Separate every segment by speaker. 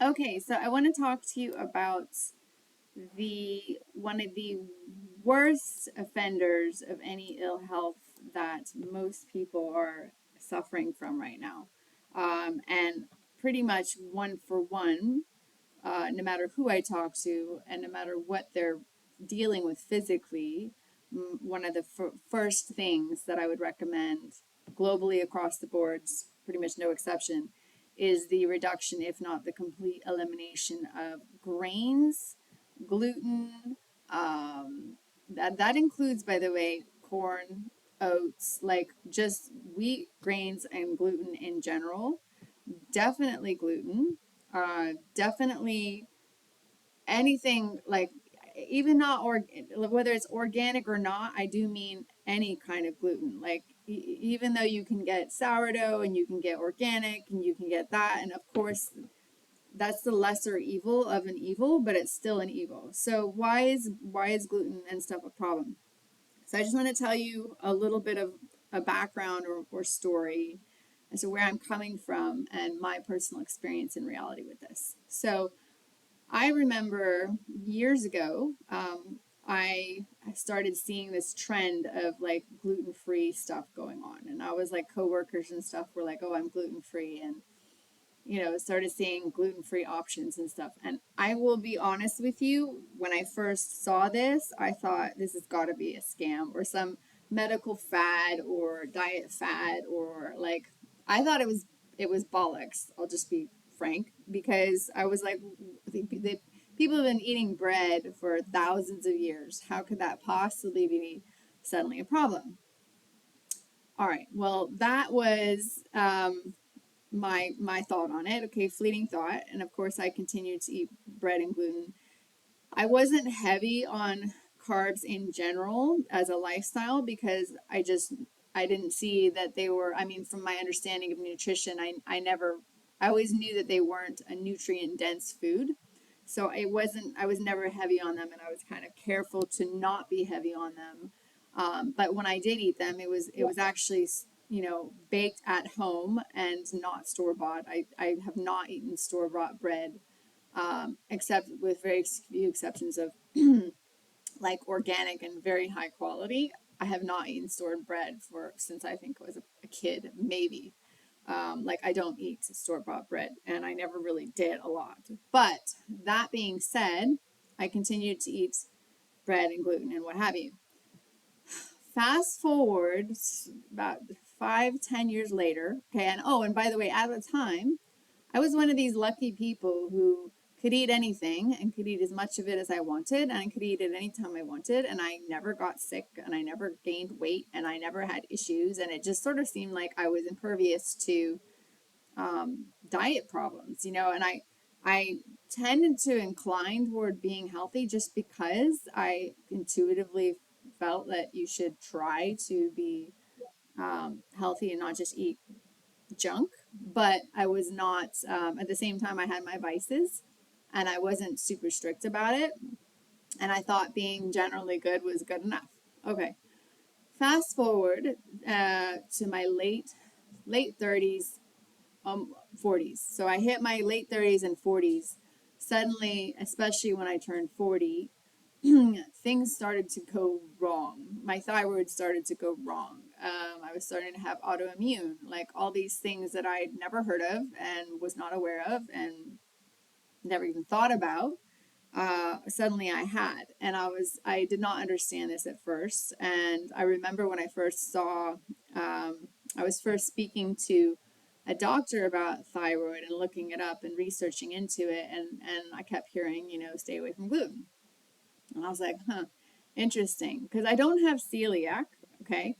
Speaker 1: Okay, so I want to talk to you about the one of the worst offenders of any ill health that most people are suffering from right now. And pretty much one for one, no matter who I talk to and no matter what they're dealing with physically, one of the first things that I would recommend globally across the boards, pretty much no exception, is the reduction, if not the complete elimination of grains, gluten. That includes, by the way, corn, oats, like just wheat, grains, and gluten in general. Definitely gluten. Definitely anything like even not whether it's organic or not. I do mean any kind of gluten. Like even though you can get sourdough and you can get organic and you can get that, and of course that's the lesser evil of an evil, but it's still an evil. So why is gluten and stuff a problem? So I just want to tell you a little bit of a background or story as to where I'm coming from and my personal experience in reality with this. So I remember years ago, I started seeing this trend of like gluten free stuff going on. And I was like, coworkers and stuff were like, oh, I'm gluten free. And, started seeing gluten free options and stuff. And I will be honest with you, when I first saw this, I thought this has got to be a scam or some medical fad or diet fad or like, I thought it was bollocks. I'll just be frank because I was like, people have been eating bread for thousands of years. How could that possibly be suddenly a problem? All right. Well, that was my thought on it. Okay, fleeting thought. And of course, I continued to eat bread and gluten. I wasn't heavy on carbs in general as a lifestyle because I didn't see that they were. I mean, from my understanding of nutrition, I always knew that they weren't a nutrient dense food. So I was never heavy on them, and I was kind of careful to not be heavy on them. But when I did eat them, it was actually baked at home and not store bought. I have not eaten store bought bread, except with very few exceptions of like organic and very high quality. I have not eaten stored bread for since I think I was a kid, maybe. Like I don't eat store bought bread, and I never really did a lot. But that being said, I continued to eat bread and gluten and what have you. Fast forward about 5, 10 years later, okay, and oh, and by the way, at the time, I was one of these lucky people who could eat anything and could eat as much of it as I wanted, and I could eat it any time I wanted, and I never got sick, and I never gained weight, and I never had issues, and it just sort of seemed like I was impervious to diet problems, and I tended to incline toward being healthy just because I intuitively felt that you should try to be healthy and not just eat junk. But I was not, at the same time, I had my vices and I wasn't super strict about it. And I thought being generally good was good enough. Okay. Fast forward to my late 30s, 40s. So I hit my late 30s and 40s. Suddenly, especially when I turned 40, things started to go wrong. My thyroid started to go wrong. I was starting to have autoimmune, like all these things that I'd never heard of and was not aware of and never even thought about. Suddenly I had, and I did not understand this at first. And I remember when I first saw, I was first speaking to a doctor about thyroid and looking it up and researching into it, and I kept hearing, stay away from gluten. And I was like, huh, interesting. Because I don't have celiac. Okay.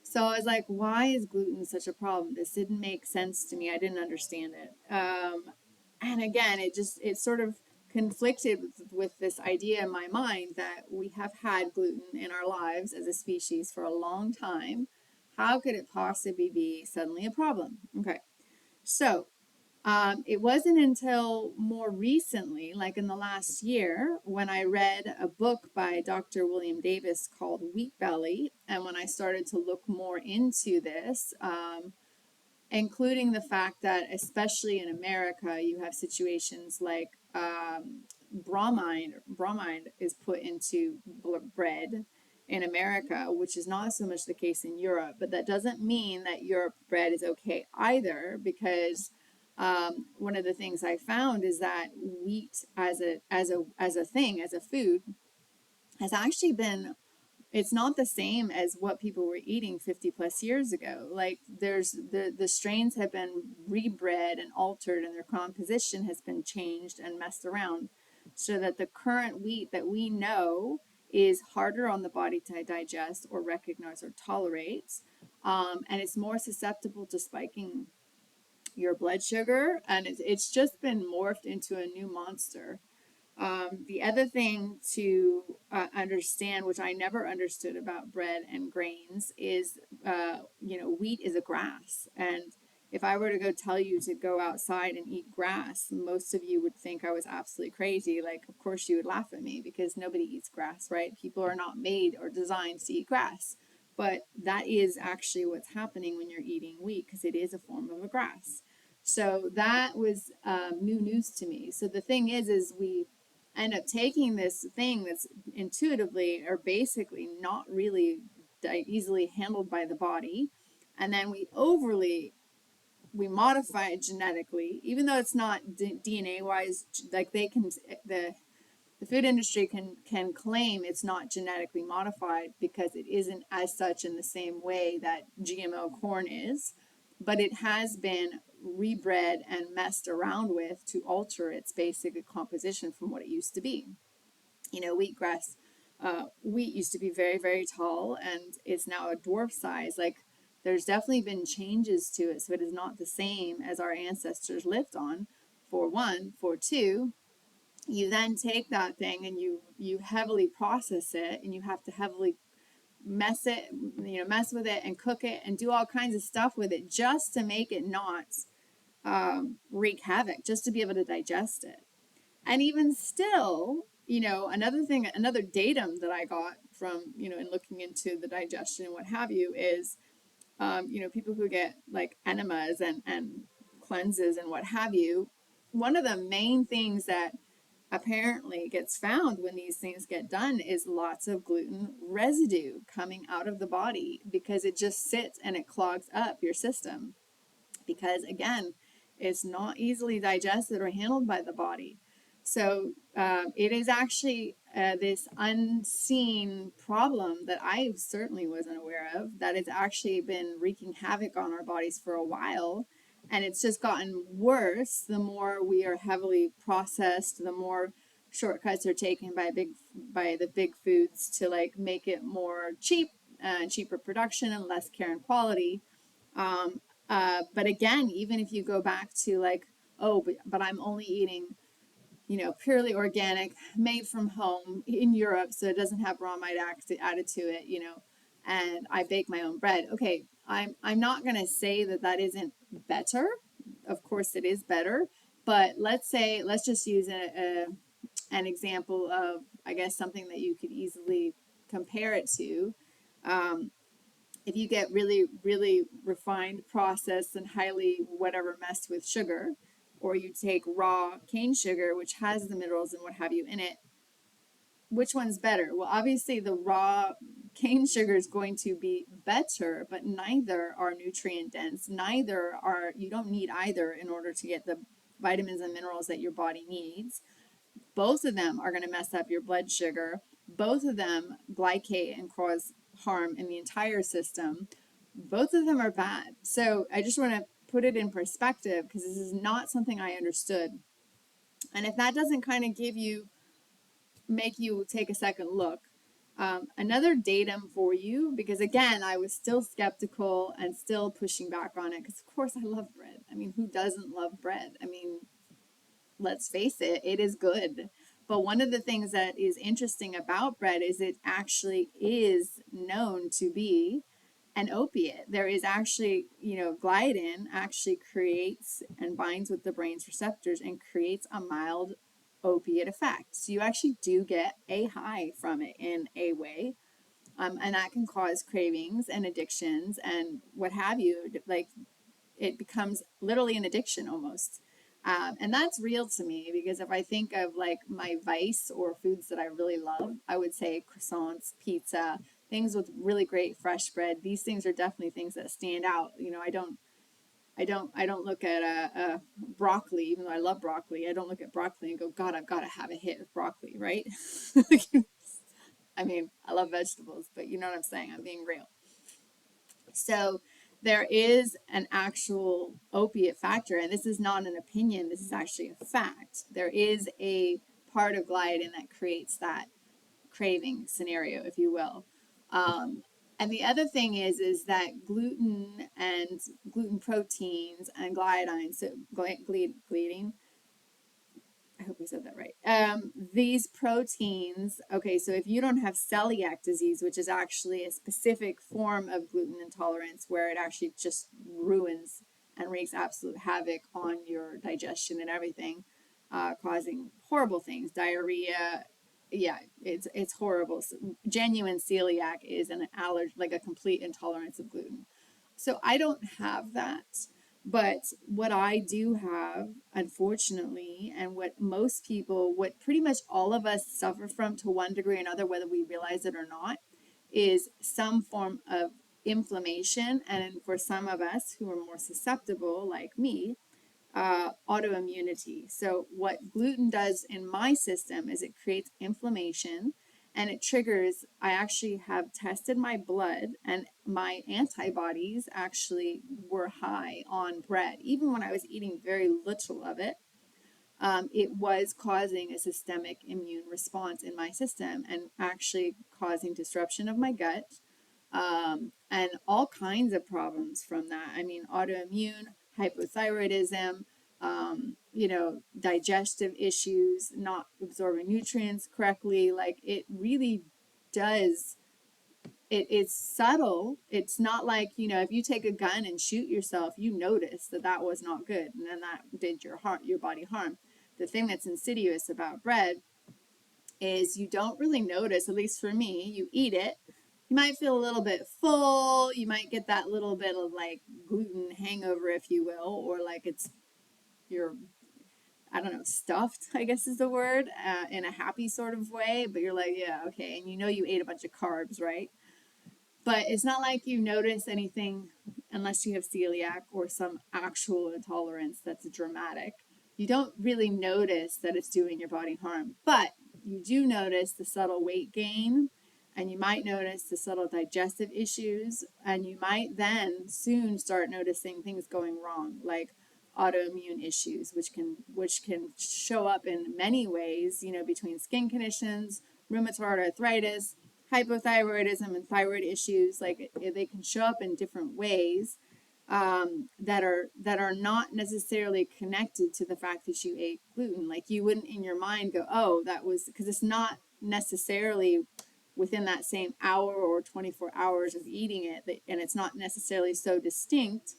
Speaker 1: So I was like, why is gluten such a problem? This didn't make sense to me. I didn't understand it. And again, it sort of conflicted with this idea in my mind that we have had gluten in our lives as a species for a long time. How could it possibly be suddenly a problem? Okay. So it wasn't until more recently, like in the last year, when I read a book by Dr. William Davis called Wheat Belly. And when I started to look more into this, including the fact that, especially in America, you have situations like bromide is put into bread in America, which is not so much the case in Europe. But that doesn't mean that Europe bread is okay either, because one of the things I found is that wheat as a food has actually been, it's not the same as what people were eating 50 plus years ago. Like, there's the strains have been rebred and altered, and their composition has been changed and messed around, so that the current wheat that we know is harder on the body to digest or recognize or tolerate, and it's more susceptible to spiking your blood sugar, and it's just been morphed into a new monster. The other thing to understand, which I never understood about bread and grains, is wheat is a grass. And if I were to go tell you to go outside and eat grass, most of you would think I was absolutely crazy. Like, of course, you would laugh at me, because nobody eats grass, right? People are not made or designed to eat grass. But that is actually what's happening when you're eating wheat, because it is a form of a grass. So that was new news to me. So the thing is we end up taking this thing that's intuitively or basically not really easily handled by the body, and then we modify it genetically, even though it's not DNA wise. Like, they can, the food industry can claim it's not genetically modified, because it isn't as such in the same way that GMO corn is, but it has been rebred and messed around with to alter its basic composition from what it used to be. Wheatgrass, wheat used to be very, very tall, and it's now a dwarf size. Like, there's definitely been changes to it, so it is not the same as our ancestors lived on, for one. For two, you then take that thing and you heavily process it, and you have to heavily mess with it and cook it and do all kinds of stuff with it, just to make it not wreak havoc, just to be able to digest it. And even still, another datum that I got from, in looking into the digestion and what have you, is people who get like enemas and cleanses and what have you, one of the main things that apparently gets found when these things get done is lots of gluten residue coming out of the body, because it just sits and it clogs up your system, because again, it's not easily digested or handled by the body. So it is actually this unseen problem that I certainly wasn't aware of, that has actually been wreaking havoc on our bodies for a while. And it's just gotten worse the more we are heavily processed, the more shortcuts are taken by the big foods to like make it more cheap, cheaper production and less care and quality. But again, even if you go back to like, oh, but I'm only eating, purely organic, made from home in Europe, so it doesn't have bromide added to it, and I bake my own bread. Okay, I'm not going to say that that isn't better. Of course, it is better. But let's just use an example of, I guess, something that you could easily compare it to. If you get really, really refined, processed, and highly whatever messed with sugar, or you take raw cane sugar, which has the minerals and what have you in it, which one's better? Well, obviously the raw cane sugar is going to be better, but neither are nutrient dense. You don't need either in order to get the vitamins and minerals that your body needs. Both of them are going to mess up your blood sugar. Both of them glycate and cause harm in the entire system. Both of them are bad. So I just want to put it in perspective, because this is not something I understood. And if that doesn't kind of make you take a second look, another datum for you, because again, I was still skeptical and still pushing back on it, because of course I love bread. I mean, who doesn't love bread? I mean, let's face it, it is good. But one of the things that is interesting about bread is it actually is known to be an opiate. There is actually, gluten actually creates and binds with the brain's receptors and creates a mild opiate effect. So you actually do get a high from it in a way. And that can cause cravings and addictions and what have you. Like, it becomes literally an addiction almost. And that's real to me, because if I think of like my vice or foods that I really love, I would say croissants, pizza, things with really great fresh bread. These things are definitely things that stand out. I don't look at a broccoli, even though I love broccoli. I don't look at broccoli and go, God, I've got to have a hit of broccoli, right? I mean, I love vegetables, but you know what I'm saying? I'm being real. So there is an actual opiate factor, and this is not an opinion, this is actually a fact. There is a part of gliadin that creates that craving scenario, if you will. And the other thing is that gluten and gluten proteins and gliadin, so gliadin, I hope I said that right. These proteins, okay, so if you don't have celiac disease, which is actually a specific form of gluten intolerance where it actually just ruins and wreaks absolute havoc on your digestion and everything, causing horrible things, diarrhea. Yeah, it's horrible. So genuine celiac is an allergy, like a complete intolerance of gluten. So I don't have that. But what I do have, unfortunately, and what most people, what pretty much all of us suffer from to one degree or another, whether we realize it or not, is some form of inflammation. And for some of us who are more susceptible, like me, autoimmunity. So, what gluten does in my system is it creates inflammation and it triggers. I actually have tested my blood, and my antibodies actually were high on bread, even when I was eating very little of it. It was causing a systemic immune response in my system and actually causing disruption of my gut, and all kinds of problems from that. I mean, autoimmune, hypothyroidism, digestive issues, not absorbing nutrients correctly. Like it really does. It's subtle. It's not like, if you take a gun and shoot yourself, you notice that that was not good, and then that did your body harm. The thing that's insidious about bread is you don't really notice, at least for me, you eat it, you might feel a little bit full, you might get that little bit of like gluten hangover, if you will, or like you're, I don't know, stuffed, I guess is the word, in a happy sort of way, but you're like, yeah, okay, and you ate a bunch of carbs, right? But it's not like you notice anything unless you have celiac or some actual intolerance that's dramatic. You don't really notice that it's doing your body harm, but you do notice the subtle weight gain, and you might notice the subtle digestive issues, and you might then soon start noticing things going wrong, like autoimmune issues, which can show up in many ways, between skin conditions, rheumatoid arthritis, hypothyroidism, and thyroid issues. Like they can show up in different ways, that are not necessarily connected to the fact that you ate gluten. Like you wouldn't in your mind go, oh, that was because it's not necessarily within that same hour or 24 hours of eating it, and it's not necessarily so distinct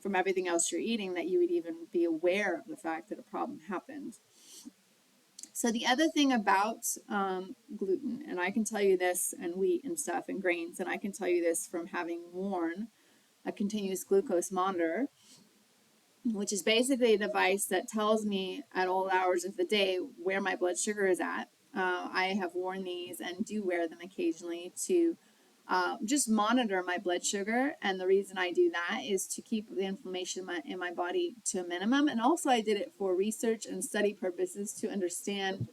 Speaker 1: from everything else you're eating that you would even be aware of the fact that a problem happened. So the other thing about gluten, and I can tell you this, and wheat and stuff and grains, and I can tell you this from having worn a continuous glucose monitor, which is basically a device that tells me at all hours of the day where my blood sugar is at. I have worn these and do wear them occasionally to just monitor my blood sugar. And the reason I do that is to keep the inflammation in my body to a minimum. And also, I did it for research and study purposes to understand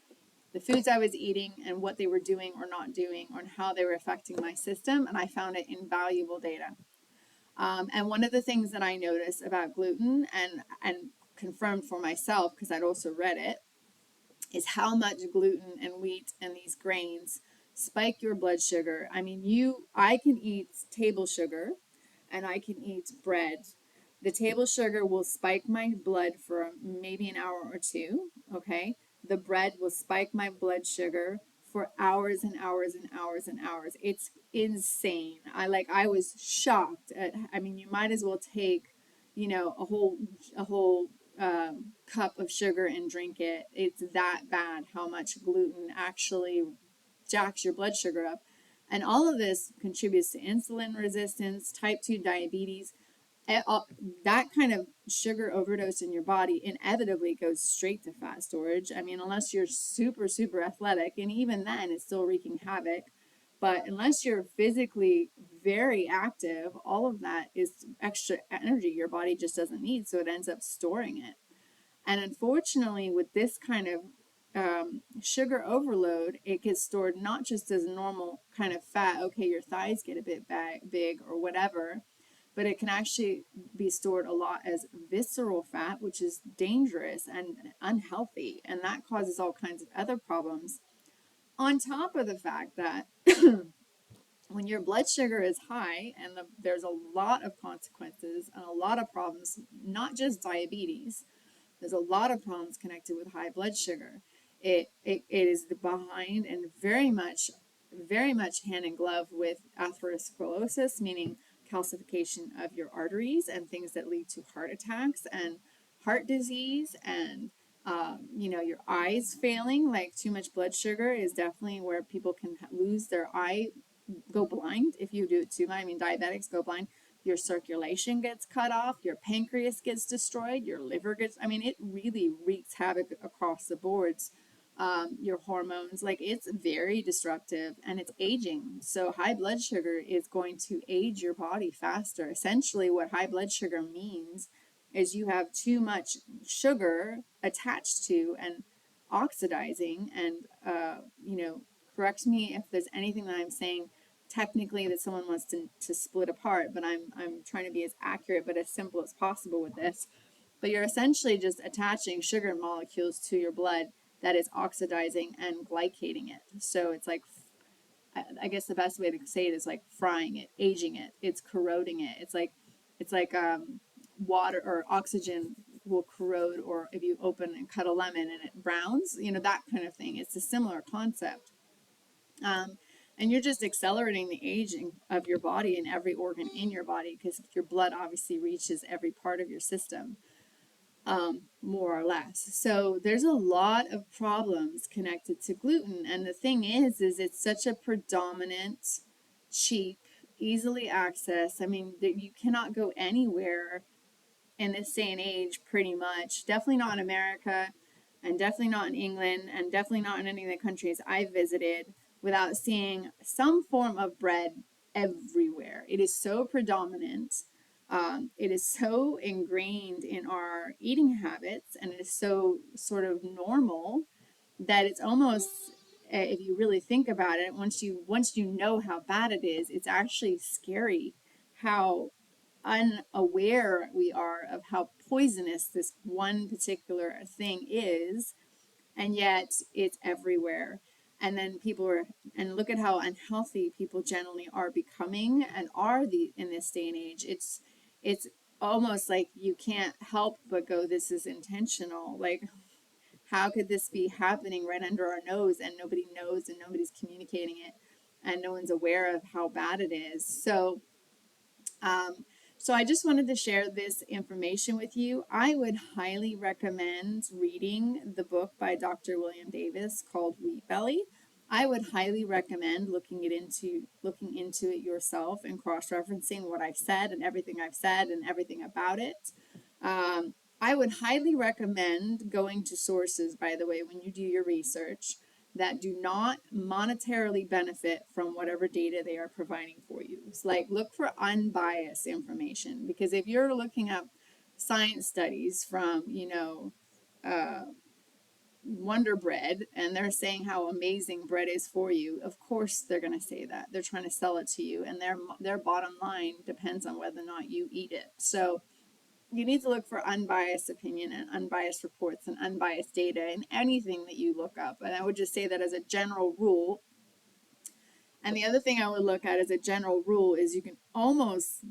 Speaker 1: the foods I was eating and what they were doing or not doing, or how they were affecting my system. And I found it invaluable data. And one of the things that I noticed about gluten, and confirmed for myself because I'd also read it, is how much gluten and wheat and these grains spike your blood sugar. I mean, I can eat table sugar and I can eat bread. The table sugar will spike my blood for maybe an hour or two, okay? The bread will spike my blood sugar for hours and hours and hours and hours. It's insane. I was shocked at, I mean, you might as well take, a whole cup of sugar and drink it. It's that bad how much gluten actually jacks your blood sugar up. And all of this contributes to insulin resistance, type 2 diabetes, that kind of sugar overdose in your body inevitably goes straight to fat storage. I mean, unless you're super, super athletic, and even then it's still wreaking havoc. But unless you're physically very active, all of that is extra energy your body just doesn't need. So it ends up storing it. And unfortunately, with this kind of sugar overload, it gets stored not just as normal kind of fat, okay, your thighs get a bit big or whatever, but it can actually be stored a lot as visceral fat, which is dangerous and unhealthy. And that causes all kinds of other problems. On top of the fact that when your blood sugar is high, and there's a lot of consequences and a lot of problems, not just diabetes, there's a lot of problems connected with high blood sugar. It is behind and very much hand in glove with atherosclerosis, meaning calcification of your arteries and things that lead to heart attacks and heart disease and your eyes failing. Like too much blood sugar is definitely where people can lose their eye, go blind if you do it too much. I mean, diabetics go blind. Your circulation gets cut off, your pancreas gets destroyed, your liver gets, I mean, it really wreaks havoc across the boards. Your hormones, like it's very disruptive and it's aging. So high blood sugar is going to age your body faster. Essentially, what high blood sugar means is you have too much sugar attached to and oxidizing and, correct me if there's anything that I'm saying technically that someone wants to split apart, but I'm trying to be as accurate but as simple as possible with this. But you're essentially just attaching sugar molecules to your blood that is oxidizing and glycating it. So it's like, I guess the best way to say it is like frying it, aging it, it's corroding it. It's like water or oxygen will corrode, or if you open and cut a lemon and it browns, that kind of thing. It's a similar concept. Um, and you're just accelerating the aging of your body and every organ in your body, because your blood obviously reaches every part of your system, more or less. So there's a lot of problems connected to gluten. And the thing is it's such a predominant, cheap, easily accessed. I mean, you cannot go anywhere in this day and age, pretty much. Definitely not in America, and definitely not in England, and definitely not in any of the countries I visited, without seeing some form of bread everywhere. It is so predominant. It is so ingrained in our eating habits, and it is so sort of normal that it's almost, if you really think about it, once you know how bad it is, it's actually scary how unaware we are of how poisonous this one particular thing is, and yet it's everywhere. And then and look at how unhealthy people generally are becoming and are in this day and age. It's almost like you can't help but go, this is intentional. Like, how could this be happening right under our nose and nobody knows and nobody's communicating it and no one's aware of how bad it is? Um, so I just wanted to share this information with you. I would highly recommend reading the book by Dr. William Davis called Wheat Belly. I would highly recommend looking into it yourself and cross-referencing what I've said and everything I've said and everything about it. I would highly recommend going to sources, by the way, when you do your research, that do not monetarily benefit from whatever data they are providing for you. It's like, look for unbiased information, because if you're looking up science studies from, Wonder Bread, and they're saying how amazing bread is for you, of course they're going to say that. They're trying to sell it to you, and their bottom line depends on whether or not you eat it. So you need to look for unbiased opinion and unbiased reports and unbiased data in anything that you look up. And I would just say that as a general rule. And the other thing I would look at as a general rule is you can almost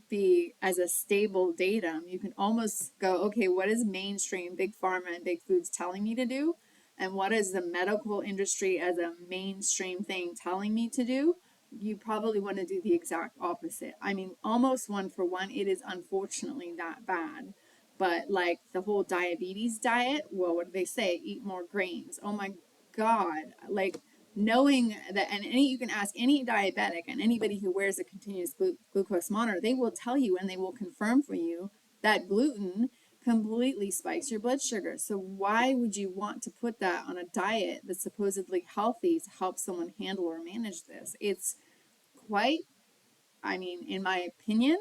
Speaker 1: be, as a stable datum, you can almost go, okay, what is mainstream big pharma and big foods telling me to do? And what is the medical industry as a mainstream thing telling me to do? You probably want to do the exact opposite. I mean, almost one for one. It is unfortunately that bad. But like the whole diabetes diet, well, what do they say? Eat more grains. Oh my God. Like, knowing that, and you can ask any diabetic and anybody who wears a continuous glucose monitor, they will tell you and they will confirm for you that gluten completely spikes your blood sugar. So why would you want to put that on a diet that's supposedly healthy to help someone handle or manage this? It's quite, I mean, in my opinion,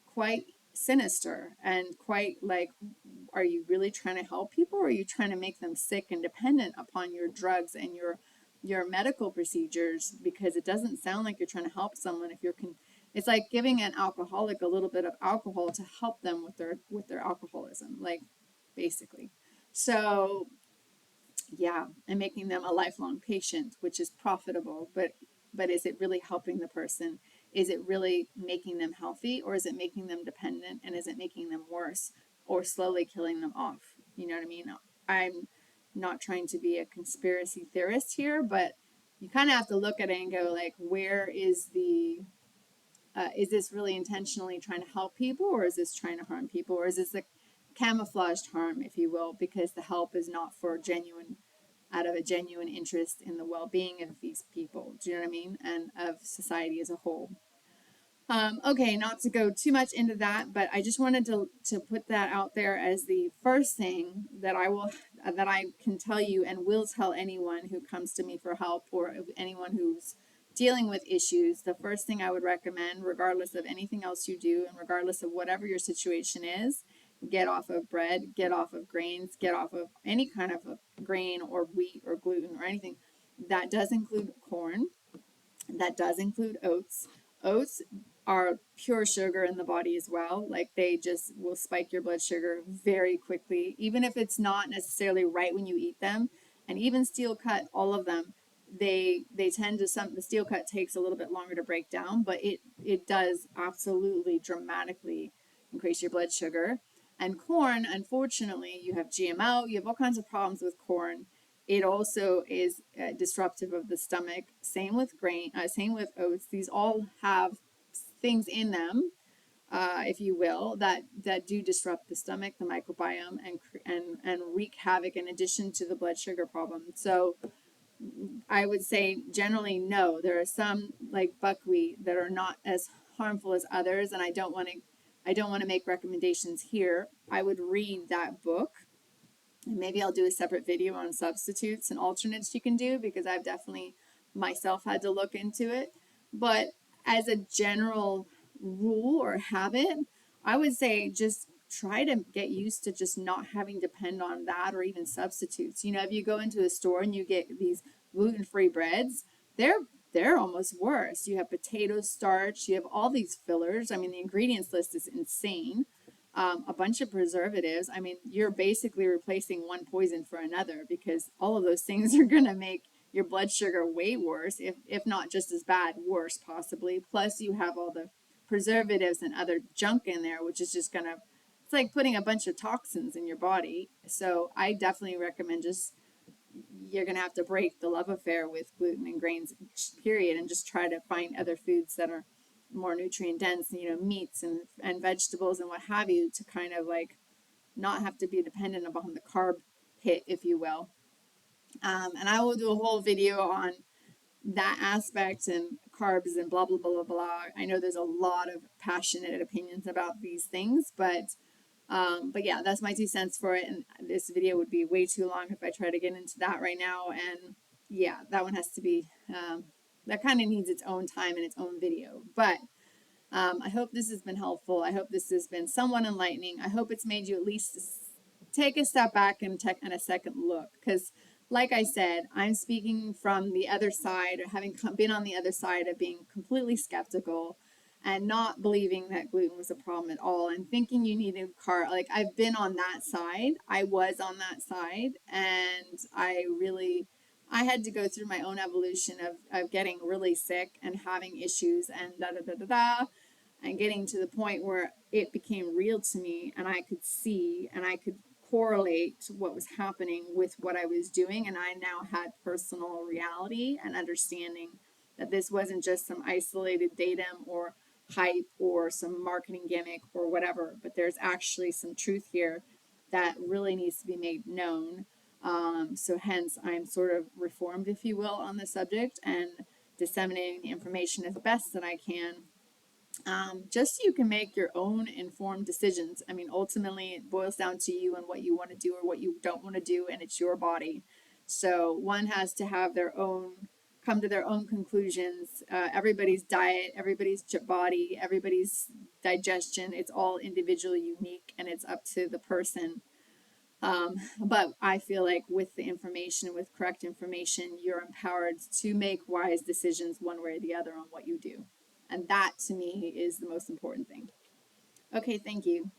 Speaker 1: quite sinister and quite like, are you really trying to help people, or are you trying to make them sick and dependent upon your drugs and your medical procedures? Because it doesn't sound like you're trying to help someone if you're it's like giving an alcoholic a little bit of alcohol to help them with their alcoholism, like basically. So yeah, and making them a lifelong patient, which is profitable, but is it really helping the person? Is it really making them healthy, or is it making them dependent, and is it making them worse or slowly killing them off? You know what I mean? I'm not trying to be a conspiracy theorist here, but you kind of have to look at it and go like, where is this really intentionally trying to help people, or is this trying to harm people, or is this a camouflaged harm, if you will, because the help is not for genuine, out of a genuine interest in the well-being of these people? Do you know what I mean? And of society as a whole. Okay, not to go too much into that, but I just wanted to put that out there as the first thing that I can tell you and will tell anyone who comes to me for help, or anyone who's dealing with issues. The first thing I would recommend, regardless of anything else you do and regardless of whatever your situation is, get off of bread, get off of grains, get off of any kind of a grain or wheat or gluten or anything. That does include corn. That does include oats. Oats are pure sugar in the body as well. Like, they just will spike your blood sugar very quickly, even if it's not necessarily right when you eat them. And even steel cut, all of them, they tend to, the steel cut takes a little bit longer to break down, but it does absolutely dramatically increase your blood sugar. And corn, unfortunately, you have GMO, you have all kinds of problems with corn. It also is disruptive of the stomach. Same with same with oats. These all have things in them, if you will, that do disrupt the stomach, the microbiome, and wreak havoc in addition to the blood sugar problem. So I would say generally no. There are some, like buckwheat, that are not as harmful as others, and I don't want to make recommendations here. I would read that book, and maybe I'll do a separate video on substitutes and alternates you can do, because I've definitely myself had to look into it. But as a general rule or habit, I would say just try to get used to just not having to depend on that or even substitutes. You know, if you go into a store and you get these gluten-free breads, they're they're almost worse. You have potato starch, you have all these fillers. I mean, the ingredients list is insane. A bunch of preservatives. I mean, you're basically replacing one poison for another, because all of those things are going to make your blood sugar way worse, if not just as bad, worse possibly. Plus, you have all the preservatives and other junk in there, which is just going to, it's like putting a bunch of toxins in your body. So I definitely recommend just, you're going to have to break the love affair with gluten and grains, period, and just try to find other foods that are more nutrient dense, you know, meats and vegetables and what have you, to kind of like not have to be dependent upon the carb hit, if you will. And I will do a whole video on that aspect and carbs and blah, blah, blah, blah, blah. I know there's a lot of passionate opinions about these things, but yeah, that's my 2 cents for it. And this video would be way too long if I try to get into that right now. And yeah, that one has to be, that kind of needs its own time and its own video. But I hope this has been helpful. I hope this has been somewhat enlightening. I hope it's made you at least take a step back and take a second look. Because, like I said, I'm speaking from the other side, or having been on the other side of being completely skeptical and not believing that gluten was a problem at all, and thinking you needed carb. Like, I've been on that side. I was on that side, and I had to go through my own evolution of getting really sick and having issues and da da da da da, and getting to the point where it became real to me, and I could see and I could correlate what was happening with what I was doing. And I now had personal reality and understanding that this wasn't just some isolated datum or hype or some marketing gimmick or whatever, but there's actually some truth here that really needs to be made known. So hence I'm sort of reformed, if you will, on the subject and disseminating the information as best that I can, just so you can make your own informed decisions. I mean, ultimately, it boils down to you and what you want to do or what you don't want to do, and it's your body. So one has to have their own, come to their own conclusions. Everybody's diet, everybody's body, everybody's digestion, it's all individually unique, and it's up to the person. But I feel like with the information, with correct information, you're empowered to make wise decisions one way or the other on what you do. And that to me is the most important thing. Okay, thank you.